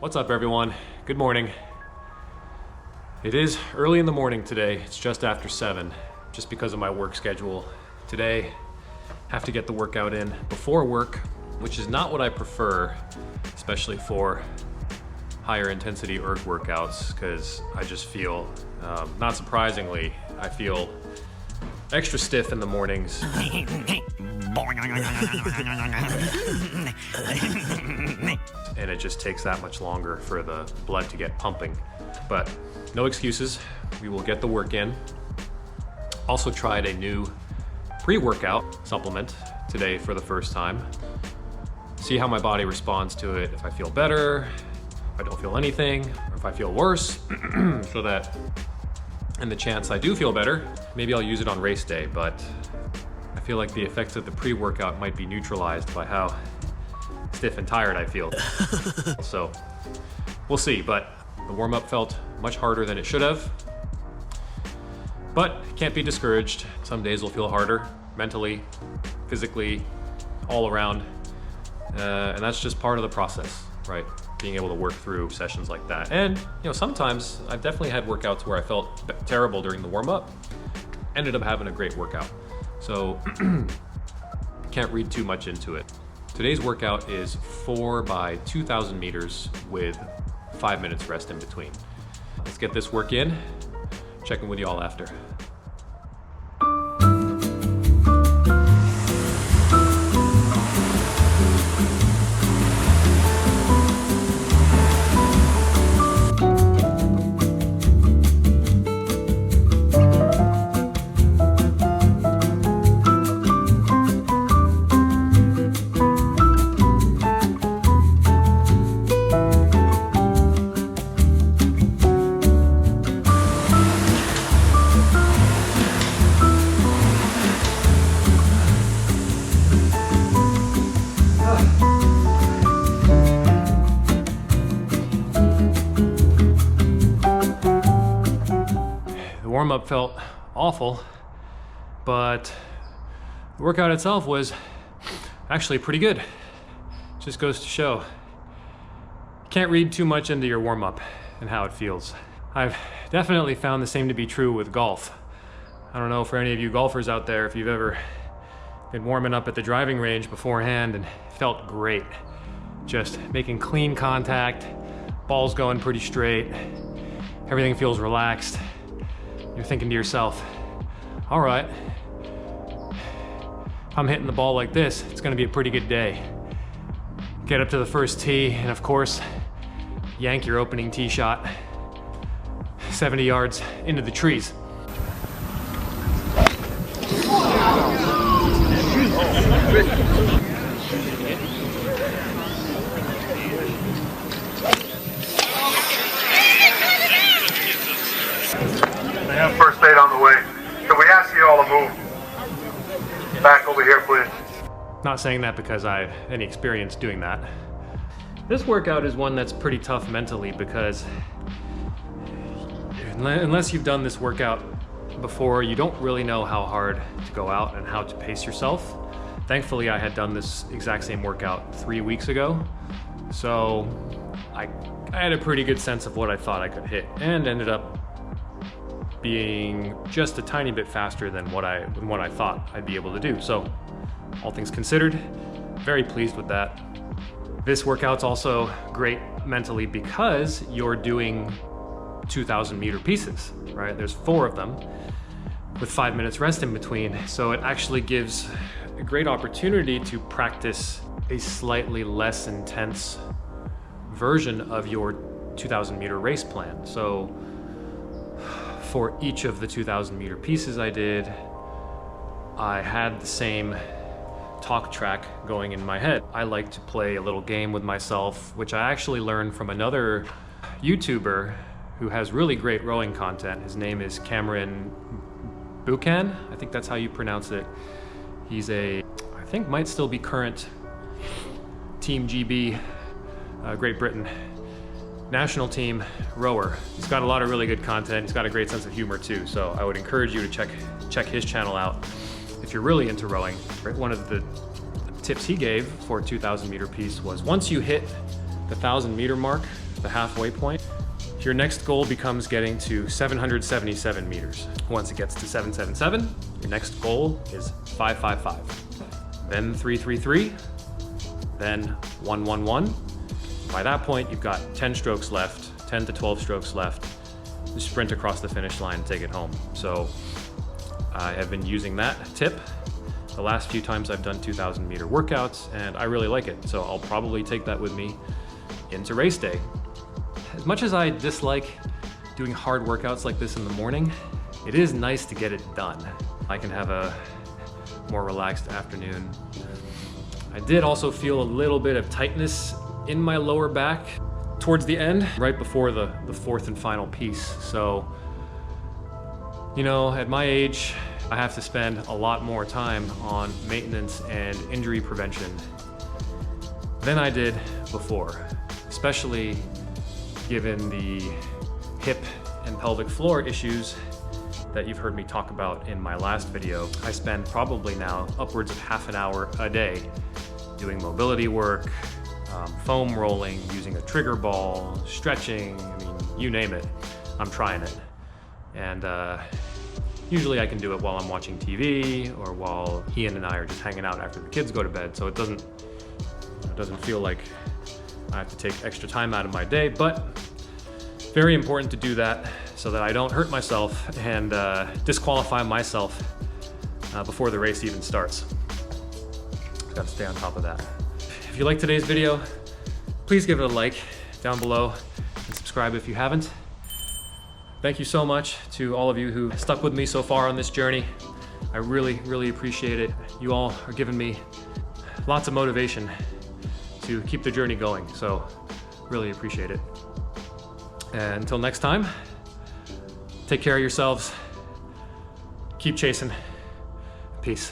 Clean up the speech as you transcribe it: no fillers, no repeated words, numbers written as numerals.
What's up, everyone? Good morning. It is early in the morning today. It's just after 7, just because of my work schedule. Today, have to get the workout in before work, which is not what I prefer, especially for higher intensity erg workouts, because I just feel, not surprisingly, I feel extra stiff in the mornings. And it just takes that much longer for the blood to get pumping. But no excuses, we will get the work in. Also tried a new pre-workout supplement today for the first time. See how my body responds to it, if I feel better, if I don't feel anything, or if I feel worse, so that in the chance I do feel better, maybe I'll use it on race day, but I feel like the effects of the pre-workout might be neutralized by how stiff and tired I feel. So we'll see, but the warm-up felt much harder than it should have. But can't be discouraged. Some days will feel harder, mentally, physically, all around. And that's just part of the process, right? Being able to work through sessions like that. And sometimes I've definitely had workouts where I felt terrible during the warm-up, ended up having a great workout. So can't read too much into it. Today's workout is 4 by 2,000 meters with 5 minutes rest in between. Let's get this work in. Check in with you all after. Warm-up felt awful, but the workout itself was actually pretty good. Just goes to show, you can't read too much into your warm-up and how it feels. I've definitely found the same to be true with golf. I don't know for any of you golfers out there if you've ever been warming up at the driving range beforehand and felt great. Just making clean contact, ball's going pretty straight, everything feels relaxed. You're thinking to yourself, all right, if I'm hitting the ball like this, it's gonna be a pretty good day. Get up to the first tee, and of course, yank your opening tee shot 70 yards into the trees. First aid on the way. So we ask you all to move back over here, please. Not saying that because I have any experience doing that. This workout is one that's pretty tough mentally because unless you've done this workout before, you don't really know how hard to go out and how to pace yourself. Thankfully, I had done this exact same workout 3 weeks ago, so I had a pretty good sense of what I thought I could hit, and ended up being just a tiny bit faster than what I thought I'd be able to do. So all things considered, very pleased with that. This workout's also great mentally because you're doing 2,000 meter pieces, right? There's 4 of them with 5 minutes rest in between. So it actually gives a great opportunity to practice a slightly less intense version of your 2,000 meter race plan. So for each of the 2,000 meter pieces I did, I had the same talk track going in my head. I like to play a little game with myself, which I actually learned from another YouTuber who has really great rowing content. His name is Cameron Buchan, I think that's how you pronounce it. He's I think might still be current Team GB, Great Britain national team rower. He's got a lot of really good content. He's got a great sense of humor too. So I would encourage you to check his channel out if you're really into rowing. One of the tips he gave for a 2,000 meter piece was once you hit the 1,000 meter mark the halfway point. Your next goal becomes getting to 777 meters. Once it gets to 777, your next goal is 555. Then 333, then 111. By that point, you've got 10 strokes left, 10 to 12 strokes left. You sprint across the finish line and take it home. So I have been using that tip the last few times I've done 2,000 meter workouts, and I really like it. So I'll probably take that with me into race day. As much as I dislike doing hard workouts like this in the morning, it is nice to get it done. I can have a more relaxed afternoon. I did also feel a little bit of tightness in my lower back towards the end, right before the fourth and final piece. So, you know, at my age, I have to spend a lot more time on maintenance and injury prevention than I did before, especially given the hip and pelvic floor issues that you've heard me talk about in my last video. I spend probably now upwards of half an hour a day doing mobility work, foam rolling, using a trigger ball, stretching, I mean, you name it, I'm trying it. And usually I can do it while I'm watching TV or while Ian and I are just hanging out after the kids go to bed, so it doesn't feel like I have to take extra time out of my day, but very important to do that so that I don't hurt myself and disqualify myself before the race even starts. Got to stay on top of that. If you like today's video, please give it a like down below and subscribe if you haven't. Thank you so much to all of you who stuck with me so far on this journey. I really, really appreciate it. You all are giving me lots of motivation to keep the journey going, so really appreciate it. And until next time, take care of yourselves, keep chasing, peace.